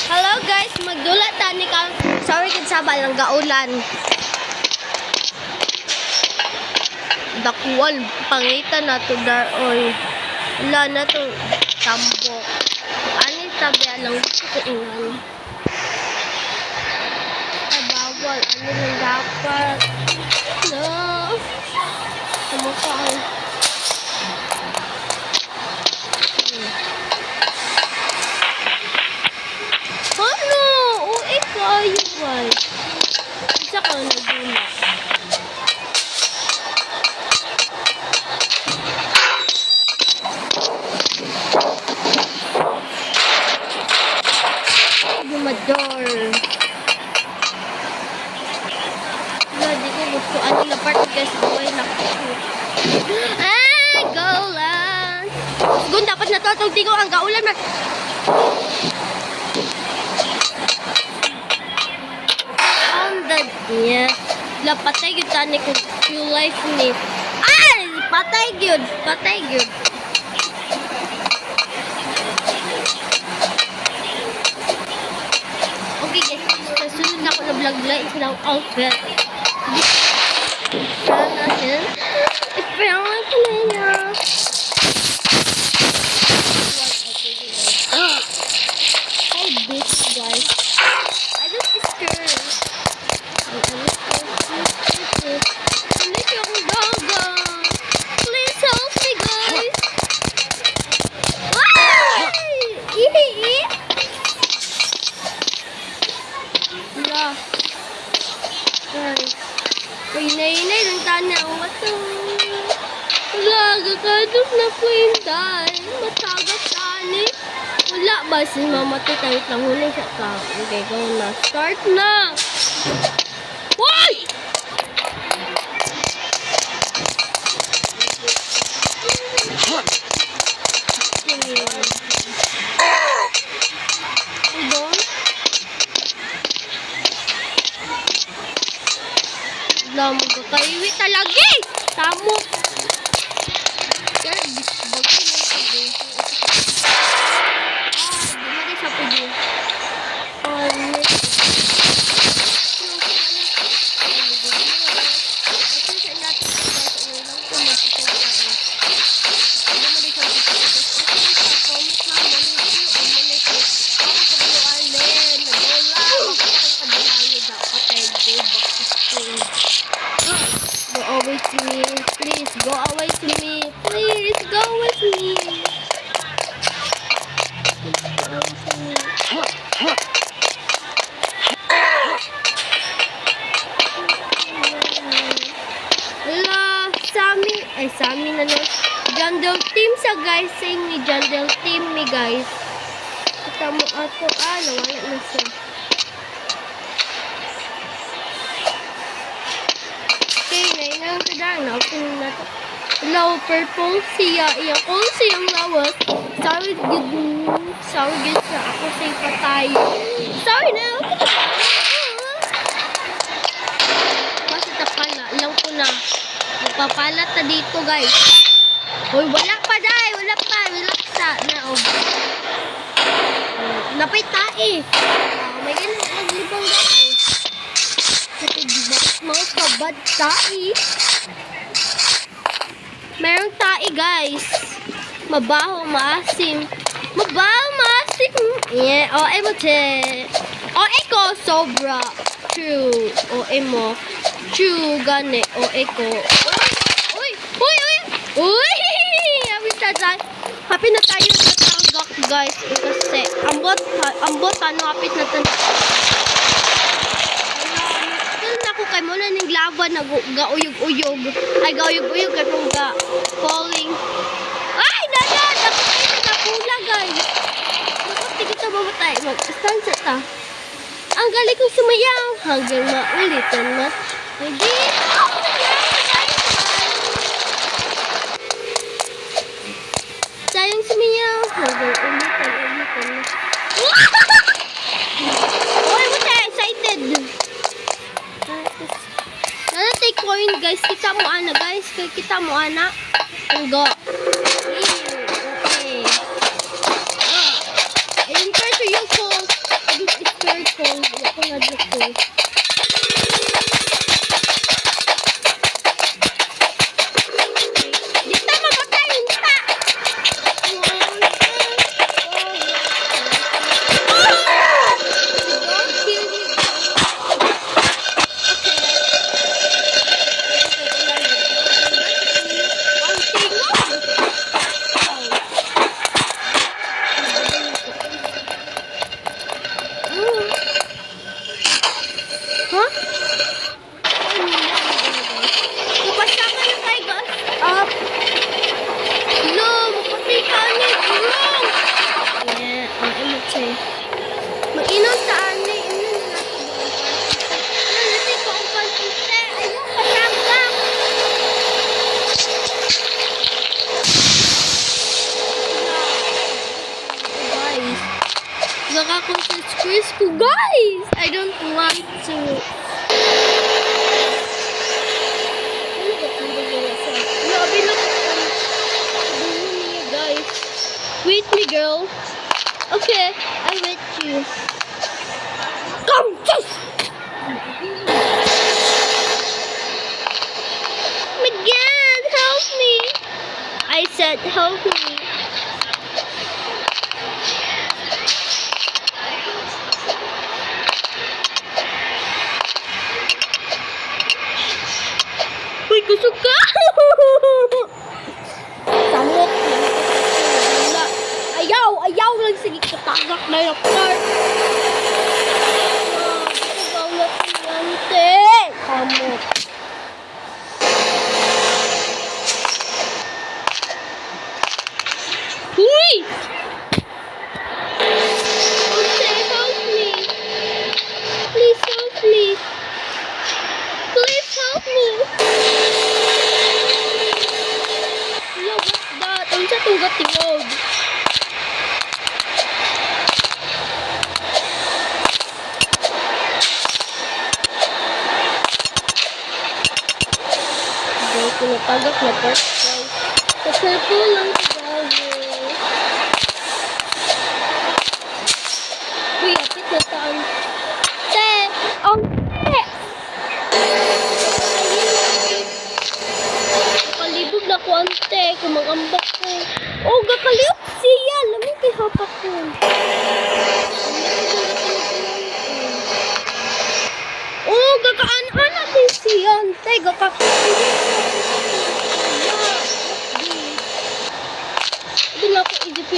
Hello guys, magdula tani ka. Sorry kid sa balang gaulan. Dakwal pangitan na to daroy. Wala na to tambok. Ani tabi alang ko ingan. Bawal ano lang dapat. No. Kamu ka. Ano? Uy, kayo ba? Isa ka nagula. Gumador. Wala, di ko gusto. Ano yung part guys? Buhay na ko. Ay, go lang. Gun, dapat na to. Itong tigo ang gaulan. Yeah. La patay gyud tani ko yung life ni. Ay, patay gyud, patay gyud. Okay guys, kasunod na ako na vlog live ng outfit. Natin. Iparang lang kanina. Hi bitch guys. I just scared. Please help me guys. Wala. Inay lang tanya ako ito. Wala, gagandok na po yung dahil. Matagat tani. Wala ba si mama titawit lang huli siya ka. Okay, go na. Start na. Why? Wala mo ka kaiwi talaga eh. Tamo. Kaya bisbag ko lang sabi. Dumali sa pwede. Please go away to me. Please go with me. Hello, Sammy na no. Jandel team sa guys, sing ni Jandel team mi guys. Kita mo ato nawala na siya. Open na to. Hello, purple siya. Iya ko siyang lawas. Sorry good sa ako say patay. Sorry na. Basta tapala. Alam ko na. Magpapalat na dito guys. Uy, wala pa dahil. Wala pa. Relax na. Napay tae. May ganun. Naglibang guys. Mga kabad tae. Merong tae guys. Mabaho, maasim. Yeah, mo che. Eko sobra. True. Mo. True gani. Eko. Uy. Happy na tayo sa tagak guys. Kasi ambot hapit na tayo. Kay mo na ning laban na gauyog-uyog. Ay gauyog-uyog katong falling. Ay dada na pula guys. Bakit kita mamatay? Mag-stand sa ta. Ang galing kong sumayaw hanggang maulitan na. Hindi. Sayang sumayaw hanggang ulitan na. Oy, wala excited. Take coin guys, kita mo ana guys, kita mo ana. Go. Okay. Enter to you po. Mag-inom sa ani. Inom na natin doon. Natin ko ang pantinte. Ayaw ka talaga. Guys. Nakaka-subscribe ko, guys. I don't want to. Grabe na guys. Wait me, girl. Okay, I'm with you. Come, just. Miguel, help me. I said, help me. Uy, kusog ka. Samot. Ayaw lang sige katagak na yung part. Gawlat ng te. Samot. Uy! Okay, help me. Please help me. Please help me. Hello, what's that? Ang sa tugat tingog. Pinatagak na part guys. Sa cellphone lang siguro. Uy, apit na saan. Te! Ang te! Nakalibog na ko ang te. Kumangambak ko. Oh, gakaliyok siya. Lamig kay hapak ko. Oh, gakaan-an natin siya. Te,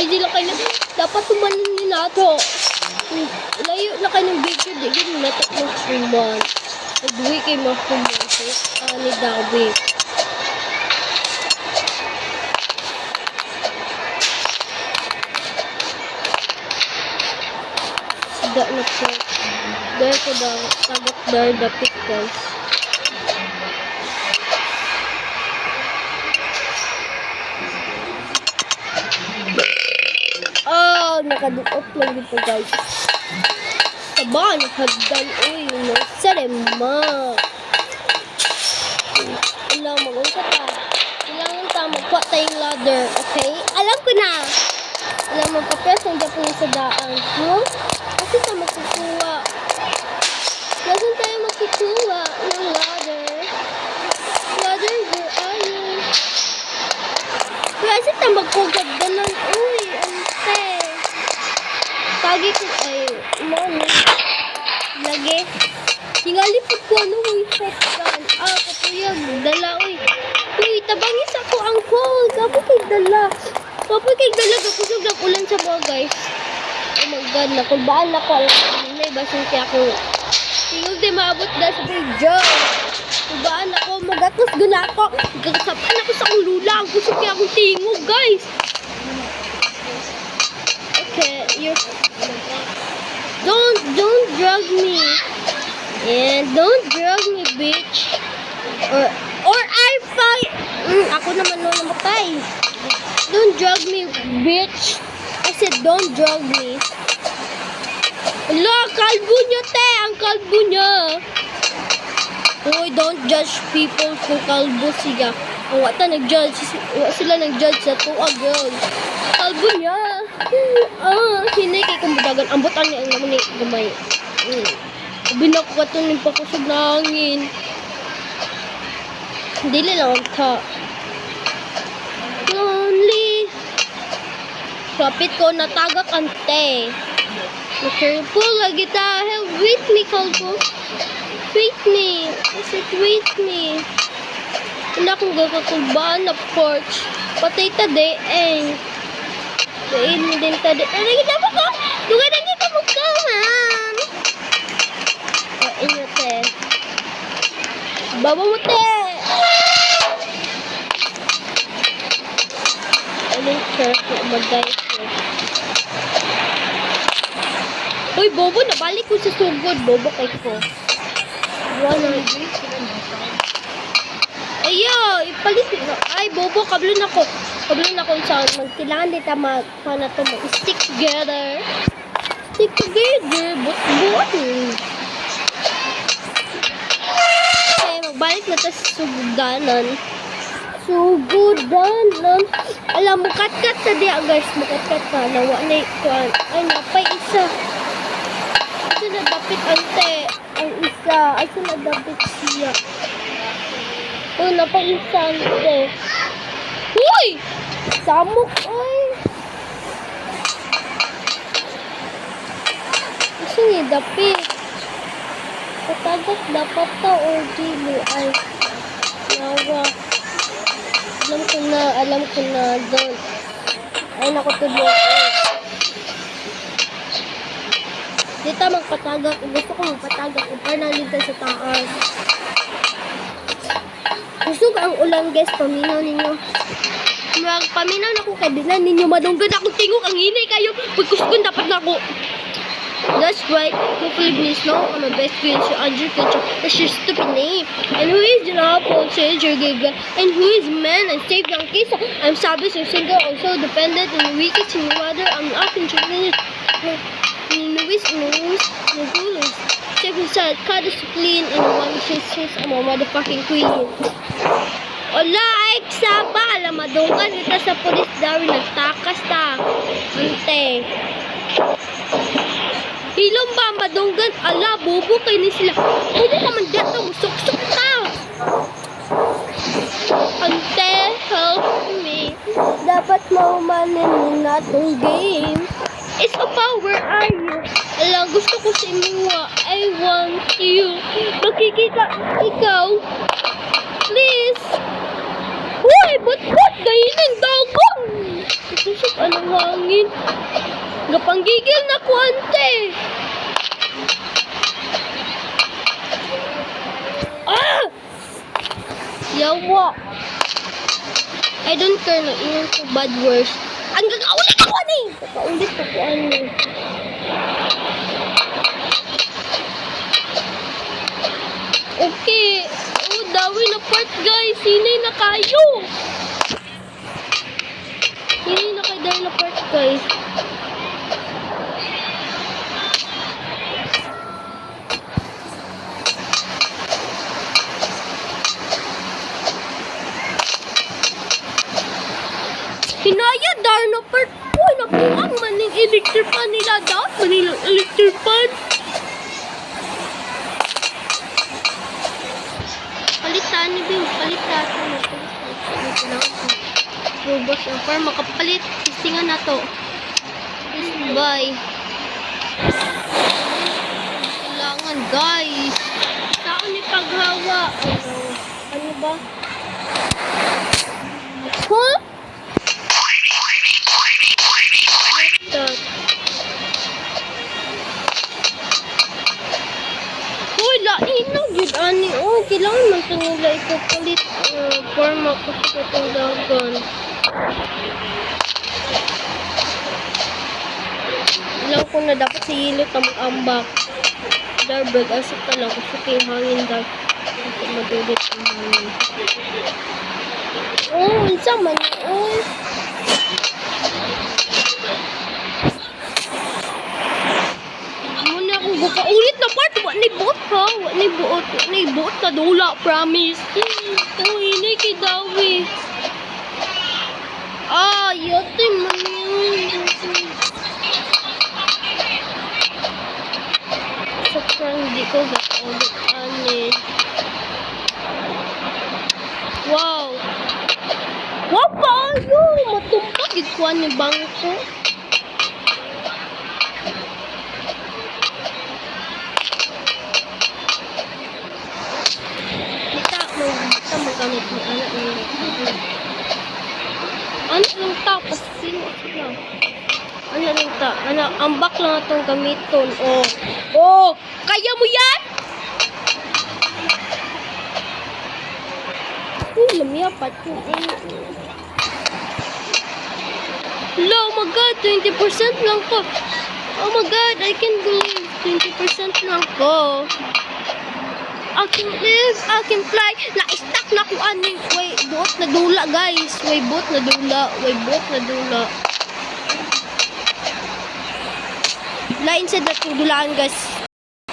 easy lang kayo. Dapat tumanin nila to. Layo na kayo ng video. Di yun natak ng suman. Nagwi kayo mga suman. Ni Dawi. Sida na po. Dahil ko daw. Tagak dahil dapit guys. Nakaduot lang dito guys. Saba, nakagdan. Uy, sarema. Wala, mag-usap ka. Kailangan ta, magkuha tayong ladder. Okay? Alam ko na. Alam mo, papres ang dapong sa daan. No? Kasi ta magkukuha. Nasaan tayo magkukuha ng ladder? Ladder, where are you? Kasi ta magkugagdanan. Uy, ante. Lagi ko ay mami. Lagi. Tingalipot ko ano uy shotgun. Kapuyag dala uy. Uy, tabangis ako ang call. Kapag kay dala. Gakusog ng ulan sa mga guys. Oh my god, nakulbaan ako. May basong kaya ako. Tingog di maabot na sa video. Kulbaan ako. Magatos guna ako. Gagasapan ako sa akong lula. Ang kusog kaya akong tingog guys. Okay, don't drug me. And don't drug me, bitch. Or I fight. Ako naman namatay. Don't drug me, bitch. I said don't drug me. Ala, kalbo niya, te. Ang kalbo niya. Uy, don't judge people kung kalbo siya. Wala nag-judge. Wala sila nag-judge sa tuwa, girl. Kalbo niya. Hinay kay kumbudagan. Ambotan niya ang naman ni gamay. Binak ko itong nimpakusog na hangin. Dili lang ang ta. Lonely. Kapit ko natagak ante. Careful lagi ta. Help wait me, kalbo. Wait me. I said wait me. Wala akong gagakubaan na porch. Patay ta de eh. Dain mo din ta de. Ano kita mo ko? Duga na kita mo ka, ma'am. Inyo te. Baba mo te. Aling church na magay ko. Uy, bobo, nabalik ko sa sugod. Bobo kay ko. Wala. Ayo, ipalit na. Ay, bobo, kablo na ko. Kablo na ko sa magkailangan dito paano to stick together. Stick together, but. Okay, magbalik na tayo sa sugudanan. Sugudanan. Alam mo, kat-kat sa diya, guys. Makat-kat ka. Nawa na ikuan. Ay, napay isa. Asa na dapit ante. Ang isa. Asa na dapit siya. Oh, napay isa ante. Uy! Samok, ay. Asa niya dapit. Patagak dapat ta or dili. Ay. Nawa. Alam ko na doon. Ay, nakutubo ko. Dito magpatagak. Gusto ko magpatagak. Upar na dito sa taas. Gusto ko ang ulang, guys. Paminaw ninyo. Magpaminaw na ko kay dinan ninyo. Madunggan akong tingog. Ang hinay kayo. Pagkuskun dapat na ako. That's right. Hopefully, please know I'm a best friend to Andrew Kitchen. That's your stupid name. And who is Paul Sager Giga? And who is man and save young kids? I'm savage and single, also dependent and weakest in the water. I'm not interested in the whisk and the rooms and the coolers. Step inside, cut is clean and one says I'm a motherfucking queen. Like saba, alam madunggan kita sa police daw nagtakas ta. Ante. Hilong ba madunggan? Ala, bobo kayo ni sila. Pwede naman dito, musok-sok ka. Ante, help me. Dapat maumanin na itong game. It's a power, are you? Ala, gusto ko si Mua. I want you. Makikita ikaw. Please. Uy, ba't gayin ang dagong? Itusok anong hangin. Napanggigil na ko, ante. Ah! Yawa. I don't care na iyan ko bad words. Ang gagaulit ako, ani. Kakaulit ako, ani. Okay. Oh, dawi na part, guys. Sinay na kayo. Sinay na kayo dawi na part, guys. Hinaya dar na part. Uy, nabuang maning electric pan nila daw. Manilang electric pan. Palitan ni Bing. Palitan. Robos ang par. Makapalit. Tistingan na to. Please, bye. Kailangan, guys. Saan ni paghawa? Ano ba? Huh? Uy, lainaw yun, ani. Oh, kailangan man ito nila ipapalit forma ko sa katandagan. Alam ko na dapat sa hilo tamang-ambak. Darbag, asap ka lang kasi kay hangin daw. Kasi madulit ang hangin. Oh, isa man. Oh. Ulit na part, wala na bot ha. Wala na bot na dula, promise. Oh, inay kay Dawi. Ah, yote man yun. Sobrang di ko gaulit, ani. Wow. Wow, paano? Matumpag, ikuan ni bangko. Magamit mo anak niya. Ano lang tapos sino sila? Ano lang ta? Ano, ambak lang itong gamiton. Oh. Oh! Kaya mo yan? Lamya pati. Hello, oh my God, 20% lang ko. Oh my god, I can't believe 20% lang ko. I can live, I can fly. Na-stuck na ko aning. Way, buot na dula, guys. Way, buot na dula. Way, buot na dula. Lain sa dating dulaan, guys.